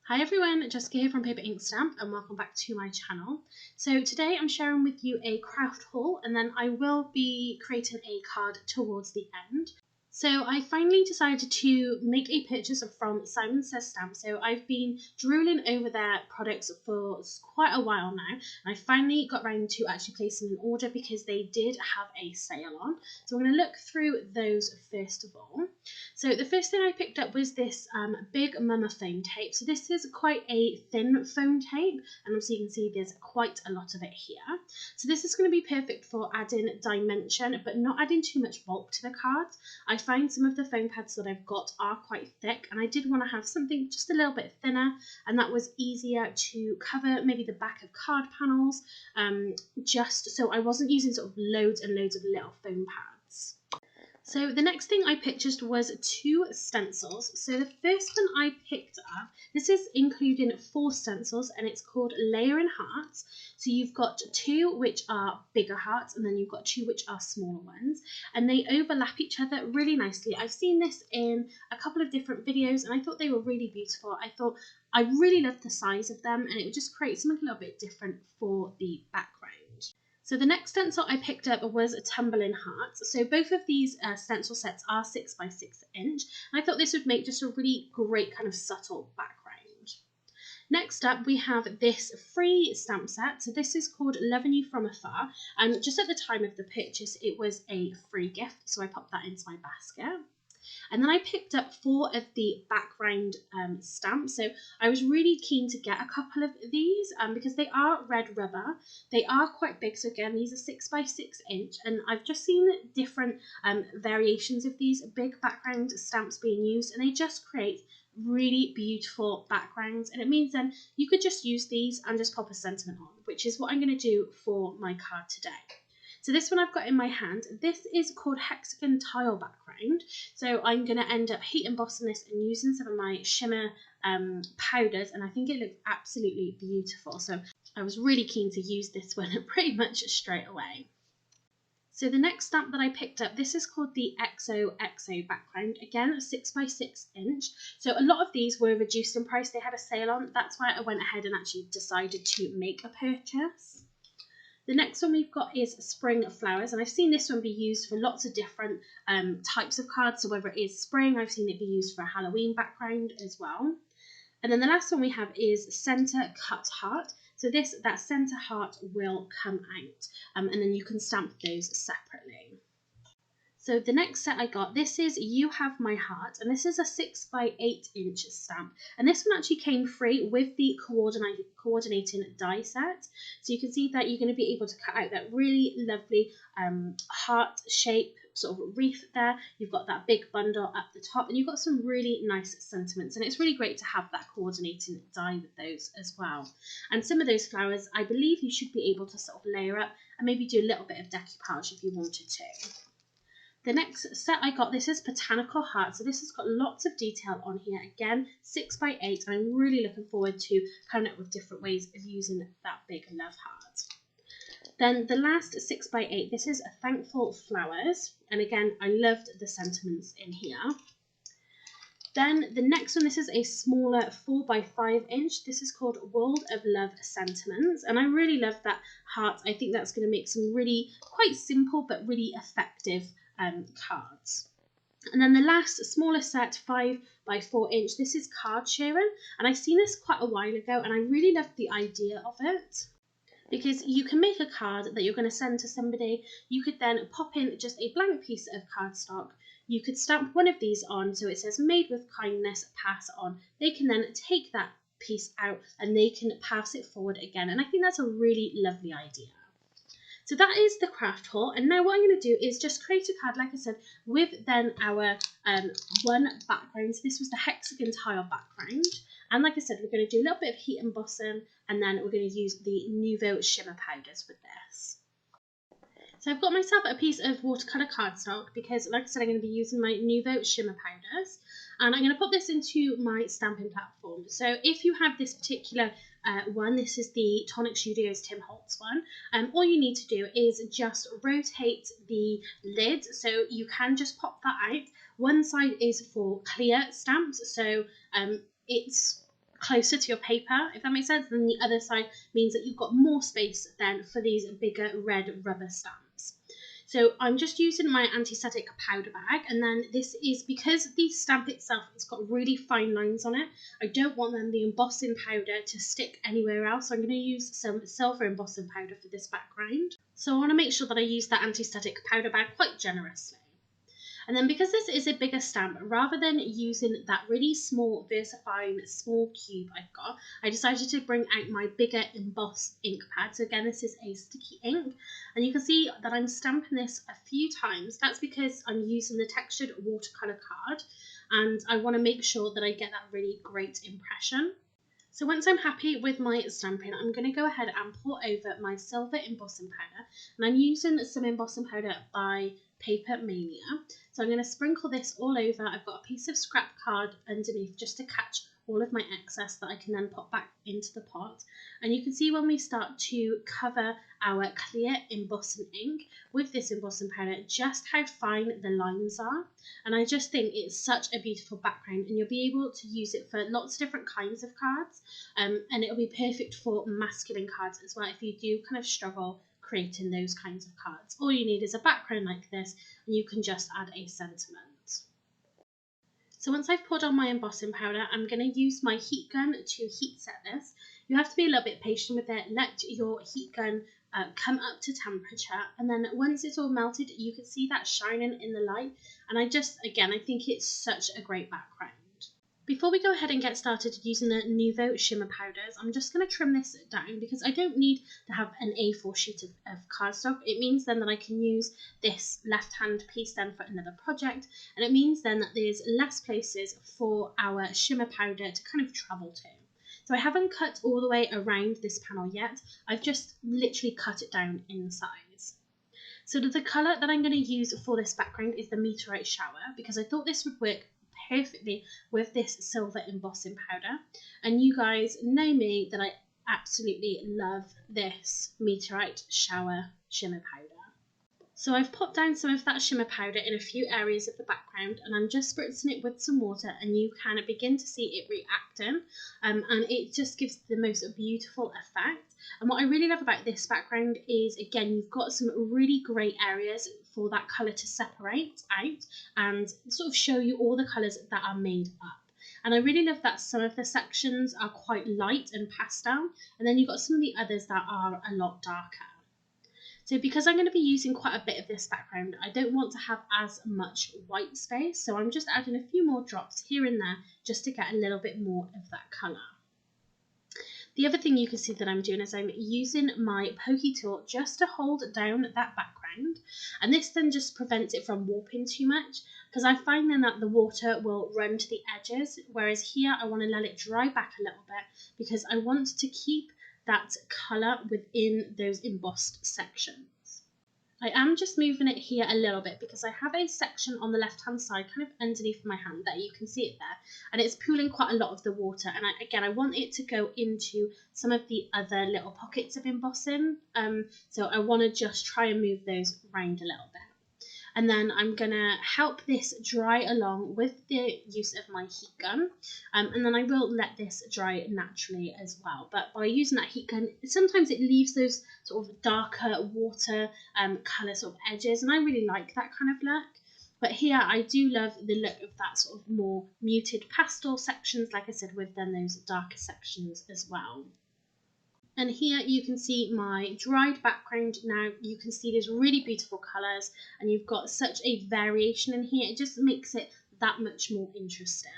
Hi everyone, Jessica here from Paper Ink Stamp and welcome back to my channel. So today I'm sharing with you a craft haul and then I will be creating a card towards the end. So I finally decided to make a purchase from Simon Says Stamp. So I've been drooling over their products for quite a while now, and I finally got around to actually placing an order because they did have a sale on. So I'm going to look through those first of all. So the first thing I picked up was this big Mammoth foam tape. So this is quite a thin foam tape, and as you can see there's quite a lot of it here. So this is going to be perfect for adding dimension but not adding too much bulk to the cards. I find some of the foam pads that I've got are quite thick and I did want to have something just a little bit thinner, and that was easier to cover maybe the back of card panels, just so I wasn't using sort of loads and loads of little foam pads. So the next thing I purchased was 2 stencils. So the first one I picked up, this is including 4 stencils and it's called Layering Hearts. So you've got 2 which are bigger hearts and then you've got 2 which are smaller ones, and they overlap each other really nicely. I've seen this in a couple of different videos and I thought they were really beautiful. I thought I really loved the size of them and it would just create something a little bit different for the background. So the next stencil I picked up was a Tumbling Heart. So both of these stencil sets are 6 by 6 inch. And I thought this would make just a really great kind of subtle background. Next up we have this free stamp set. So this is called Loving You From Afar. And just at the time of the purchase it was a free gift, so I popped that into my basket. And then I picked up 4 of the background stamps. So I was really keen to get a couple of these because they are red rubber. They are quite big. So again, these are 6 by 6 inch. And I've just seen different variations of these big background stamps being used. And they just create really beautiful backgrounds. And it means then you could just use these and just pop a sentiment on, which is what I'm going to do for my card today. So this one I've got in my hand, this is called Hexagon Tile Background. So I'm going to end up heat embossing this and using some of my shimmer powders, and I think it looks absolutely beautiful. So I was really keen to use this one pretty much straight away. So the next stamp that I picked up, this is called the XOXO background. Again, 6 by 6 inch. So a lot of these were reduced in price. They had a sale on. That's why I went ahead and actually decided to make a purchase. The next one we've got is Spring Flowers, and I've seen this one be used for lots of different types of cards. So whether it is spring, I've seen it be used for a Halloween background as well. And then the last one we have is Center Cut Heart. So that center heart will come out, and then you can stamp those separately. So the next set I got, this is You Have My Heart, and this is a 6 by 8 inch stamp. And this one actually came free with the coordinating die set. So you can see that you're going to be able to cut out that really lovely heart shape sort of wreath there. You've got that big bundle up the top, and you've got some really nice sentiments. And it's really great to have that coordinating die with those as well. And some of those flowers, I believe you should be able to sort of layer up and maybe do a little bit of decoupage if you wanted to. The next set I got, this is Botanical Heart. So this has got lots of detail on here. Again, 6 by 8, and I'm really looking forward to coming up with different ways of using that big love heart. Then the last 6 by 8, this is Thankful Flowers. And again, I loved the sentiments in here. Then the next one, this is a smaller 4 by 5 inch. This is called World of Love Sentiments. And I really love that heart. I think that's going to make some really quite simple but really effective cards. And then the last smaller set, 5 by 4 inch, this is Card Sharing, and I've seen this quite a while ago and I really loved the idea of it because you can make a card that you're going to send to somebody. You could then pop in just a blank piece of cardstock. You could stamp one of these on, so it says made with kindness, pass on. They can then take that piece out and they can pass it forward again, and I think that's a really lovely idea. So that is the craft haul, and now what I'm going to do is just create a card, like I said, with then our one background. So this was the Hexagon Tile background, and like I said, we're going to do a little bit of heat embossing, and then we're going to use the Nuvo shimmer powders with this. So I've got myself a piece of watercolour cardstock because, like I said, I'm going to be using my Nuvo shimmer powders, and I'm going to put this into my stamping platform. So if you have this particular one, this is the Tonic Studios Tim Holtz one, all you need to do is just rotate the lid, so you can just pop that out. One side is for clear stamps, so it's closer to your paper, if that makes sense. Then the other side means that you've got more space then for these bigger red rubber stamps. So I'm just using my anti-static powder bag, and then this is because the stamp itself, it's got really fine lines on it. I don't want then the embossing powder to stick anywhere else, so I'm going to use some silver embossing powder for this background. So I want to make sure that I use that anti-static powder bag quite generously. And then because this is a bigger stamp, rather than using that really small VersaFine small cube I've got, I decided to bring out my bigger emboss ink pad. So again, this is a sticky ink, and you can see that I'm stamping this a few times. That's because I'm using the textured watercolour card, and I want to make sure that I get that really great impression. So once I'm happy with my stamping, I'm going to go ahead and pour over my silver embossing powder, and I'm using some embossing powder by Paper Mania. So I'm going to sprinkle this all over. I've got a piece of scrap card underneath just to catch all of my excess that I can then pop back into the pot. And you can see when we start to cover our clear embossing ink with this embossing powder, just how fine the lines are. And I just think it's such a beautiful background, and you'll be able to use it for lots of different kinds of cards. And it'll be perfect for masculine cards as well if you do kind of struggle creating those kinds of cards. All you need is a background like this, and you can just add a sentiment. So once I've poured on my embossing powder, I'm going to use my heat gun to heat set this. You have to be a little bit patient with it. Let your heat gun come up to temperature, and then once it's all melted, you can see that shining in the light. And I think it's such a great background. Before we go ahead and get started using the Nuvo shimmer powders, I'm just going to trim this down because I don't need to have an A4 sheet of cardstock. It means then that I can use this left-hand piece then for another project, and it means then that there's less places for our shimmer powder to kind of travel to. So I haven't cut all the way around this panel yet. I've just literally cut it down in size. So the colour that I'm going to use for this background is the Meteorite Shower, because I thought this would work perfectly with this silver embossing powder. And you guys know me that I absolutely love this Meteorite Shower shimmer powder. So I've popped down some of that shimmer powder in a few areas of the background, and I'm just spritzing it with some water, and you can begin to see it reacting, and it just gives the most beautiful effect. And what I really love about this background is, again, you've got some really great areas for that colour to separate out and sort of show you all the colours that are made up. And I really love that some of the sections are quite light and pastel, and then you've got some of the others that are a lot darker. So because I'm going to be using quite a bit of this background, I don't want to have as much white space, so I'm just adding a few more drops here and there just to get a little bit more of that colour. The other thing you can see that I'm doing is I'm using my pokey tool just to hold down that background, and this then just prevents it from warping too much, because I find then that the water will run to the edges, whereas here I want to let it dry back a little bit because I want to keep that colour within those embossed sections. I am just moving it here a little bit because I have a section on the left hand side kind of underneath my hand there, you can see it there, and it's pooling quite a lot of the water, and I want it to go into some of the other little pockets of embossing, so I want to just try and move those around a little bit. And then I'm going to help this dry along with the use of my heat gun. And then I will let this dry naturally as well. But by using that heat gun, sometimes it leaves those sort of darker water colour sort of edges. And I really like that kind of look. But here I do love the look of that sort of more muted pastel sections, like I said, with then those darker sections as well. And here you can see my dried background. Now you can see these really beautiful colours, and you've got such a variation in here. It just makes it that much more interesting.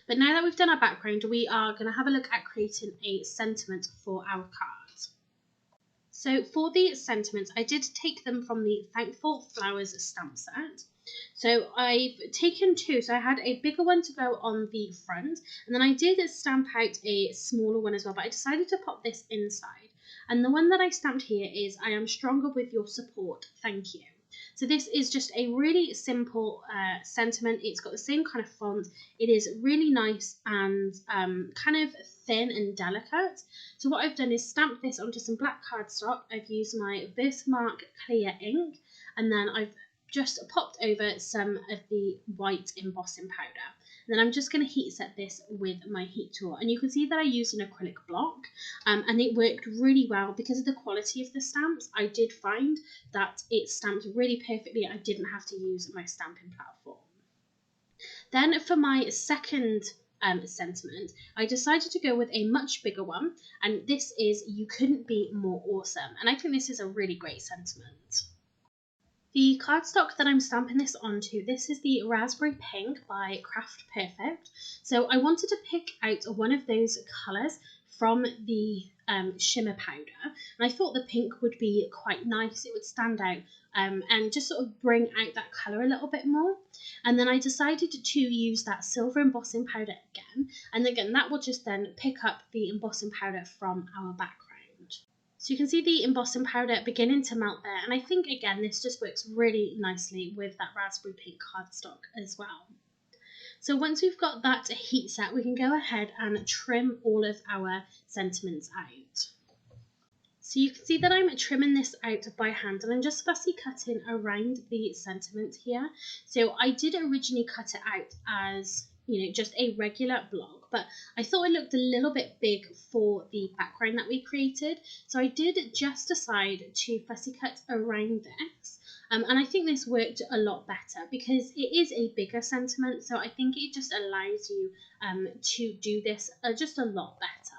But now that we've done our background, we are going to have a look at creating a sentiment for our cards. So for the sentiments, I did take them from the Thankful Flowers stamp set. So I've taken two, so I had a bigger one to go on the front, and then I did stamp out a smaller one as well, but I decided to pop this inside. And the one that I stamped here is I am stronger with your support, thank you. So this is just a really simple sentiment. It's got the same kind of font. It is really nice and kind of thin and delicate. So what I've done is stamped this onto some black cardstock. I've used my Versamark clear ink, and then I've just popped over some of the white embossing powder. then I'm just going to heat set this with my heat tool, and you can see that I used an acrylic block, and it worked really well because of the quality of the stamps. I did find that it stamped really perfectly. I didn't have to use my stamping platform. Then for my second sentiment, I decided to go with a much bigger one, and this is "You Couldn't Be More Awesome," and I think this is a really great sentiment. The cardstock that I'm stamping this onto, this is the Raspberry Pink by Craft Perfect. So I wanted to pick out one of those colours from the shimmer powder, and I thought the pink would be quite nice. It would stand out and just sort of bring out that colour a little bit more. And then I decided to use that silver embossing powder again, and again that will just then pick up the embossing powder from our background. So you can see the embossing powder beginning to melt there, and I think again this just works really nicely with that raspberry pink cardstock as well. So once we've got that heat set, we can go ahead and trim all of our sentiments out. So you can see that I'm trimming this out by hand, and I'm just fussy cutting around the sentiment here. So I did originally cut it out as, you know, just a regular block, but I thought it looked a little bit big for the background that we created. So I did just decide to fussy cut around this. And I think this worked a lot better because it is a bigger sentiment. So I think it just allows you to do this just a lot better.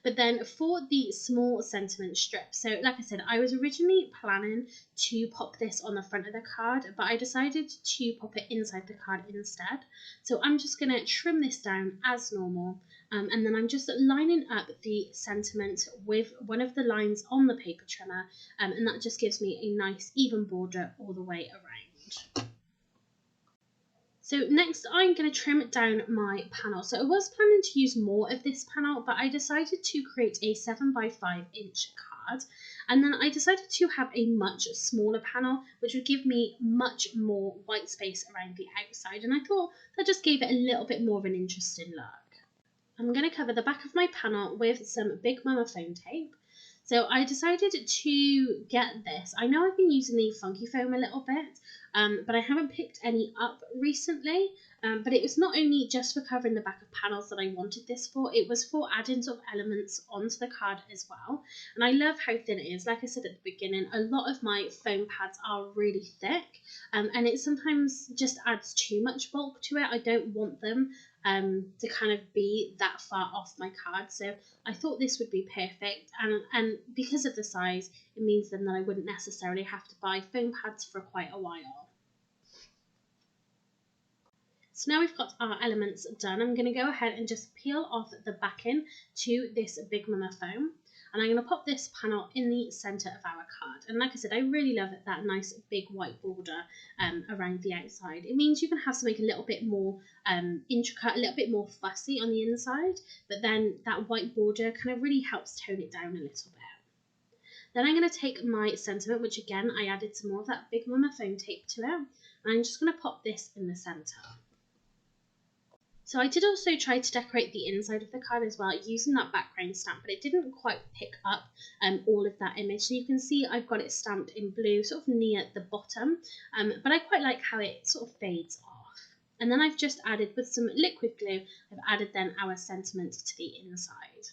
But then for the small sentiment strip, so like I said, I was originally planning to pop this on the front of the card, but I decided to pop it inside the card instead. So I'm just going to trim this down as normal, and then I'm just lining up the sentiment with one of the lines on the paper trimmer, and that just gives me a nice even border all the way around. So next I'm going to trim down my panel. So I was planning to use more of this panel, but I decided to create a 7x5 inch card, and then I decided to have a much smaller panel which would give me much more white space around the outside, and I thought that just gave it a little bit more of an interesting look. I'm going to cover the back of my panel with some Big Mama foam tape. So I decided to get this. I know I've been using the funky foam a little bit, but I haven't picked any up recently. But it was not only just for covering the back of panels that I wanted this for, it was for adding sort of elements onto the card as well. And I love how thin it is. Like I said at the beginning, a lot of my foam pads are really thick, and it sometimes just adds too much bulk to it. I don't want them to kind of be that far off my card, so I thought this would be perfect, and because of the size, it means then that I wouldn't necessarily have to buy foam pads for quite a while. So now we've got our elements done, I'm going to go ahead and just peel off the backing to this Big Mama foam, and I'm going to pop this panel in the centre of our card. And like I said, I really love that nice big white border around the outside. It means you can have something a little bit more intricate, a little bit more fussy on the inside, but then that white border kind of really helps tone it down a little bit. Then I'm going to take my sentiment, which again I added some more of that Big Mama foam tape to it, and I'm just going to pop this in the centre. So I did also try to decorate the inside of the card as well using that background stamp, but it didn't quite pick up all of that image. So you can see I've got it stamped in blue sort of near the bottom, but I quite like how it sort of fades off. And then I've just added, with some liquid glue, I've added then our sentiment to the inside.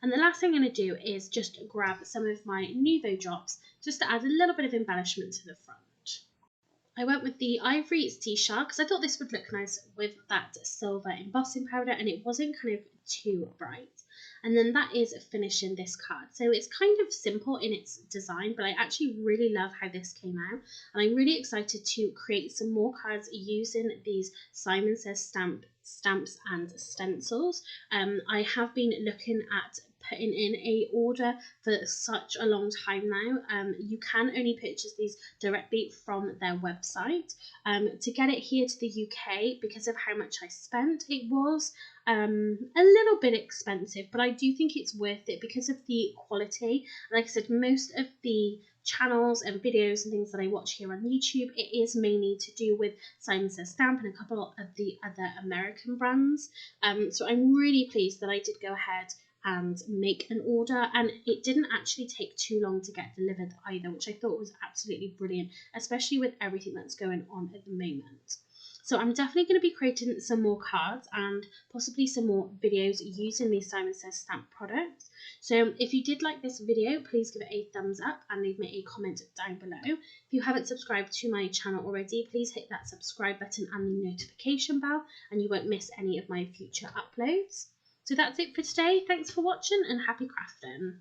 And the last thing I'm going to do is just grab some of my Nuvo drops just to add a little bit of embellishment to the front. I went with the ivory seashell because I thought this would look nice with that silver embossing powder, and it wasn't kind of too bright. And then that is finishing this card. So it's kind of simple in its design, but I actually really love how this came out, and I'm really excited to create some more cards using these Simon Says stamps and stencils. I have been looking at putting in a order for such a long time now. You can only purchase these directly from their website. To get it here to the UK, because of how much I spent, it was a little bit expensive, but I do think it's worth it because of the quality. Like I said, most of the channels and videos and things that I watch here on YouTube, it is mainly to do with Simon Says Stamp and a couple of the other American brands. So I'm really pleased that I did go ahead and make an order, and it didn't actually take too long to get delivered either, which I thought was absolutely brilliant, especially with everything that's going on at the moment. So I'm definitely going to be creating some more cards and possibly some more videos using these Simon Says stamp products. So if you did like this video, please give it a thumbs up and leave me a comment down below. If you haven't subscribed to my channel already, please hit that subscribe button and the notification bell and you won't miss any of my future uploads. So that's it for today. Thanks for watching and happy crafting.